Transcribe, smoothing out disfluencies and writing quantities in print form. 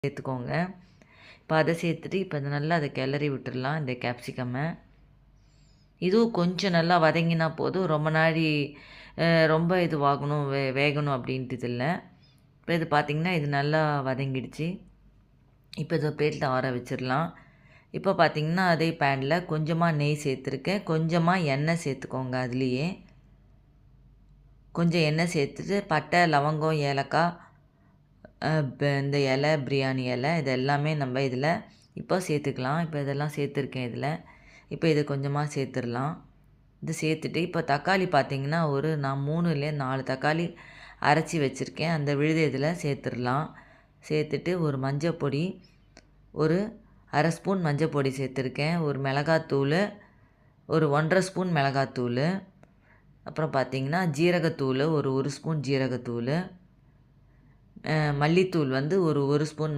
சேர்த்துக்கோங்க. இப்போ அதை சேர்த்துட்டு இப்போ நல்லா அதை கிளறி விட்டுடலாம் இந்த கேப்சிகம்மை. இதுவும் கொஞ்சம் நல்லா வதங்கினா போதும். ரொம்ப நாழி ரொம்ப இதுவாகணும் வேகணும் அப்படின்ட்டு இல்லை. இப்போ இது பார்த்திங்கன்னா இது நல்லா வதங்கிடுச்சு. இப்போ இதை பிளேட்டில் ஆற வச்சிடலாம். இப்போ பார்த்திங்கன்னா அதே பேனில் கொஞ்சமாக நெய் சேர்த்துருக்கேன். கொஞ்சமாக எண்ணெய் சேர்த்துக்கோங்க. அதுலேயே கொஞ்சம் எண்ணெய் சேர்த்துட்டு பட்டை, லவங்கம், ஏலக்காய், இந்த இலை, பிரியாணி இலை இது எல்லாமே நம்ம இதில் இப்போ சேர்த்துக்கலாம். இப்போ இதெல்லாம் சேர்த்துருக்கேன் இதில். இப்போ இதை கொஞ்சமாக சேர்த்துடலாம். இது சேர்த்துட்டு இப்போ தக்காளி பார்த்திங்கன்னா நான் 3-4 தக்காளி அரைச்சி வச்சுருக்கேன். அந்த விழுதை இதில் சேர்த்துடலாம். சேர்த்துட்டு ஒரு மஞ்சள் பொடி, ஒரு 1/2 ஸ்பூன் மஞ்சள் பொடி சேர்த்துருக்கேன். ஒரு மிளகாத்தூள், ஒரு 1/2 ஸ்பூன் மிளகாத்தூள், அப்புறம் பார்த்திங்கன்னா ஜீரகத்தூள், ஒரு 1 ஸ்பூன் ஜீரகத்தூள், மல்லித்தூள் ஒரு 1 ஸ்பூன்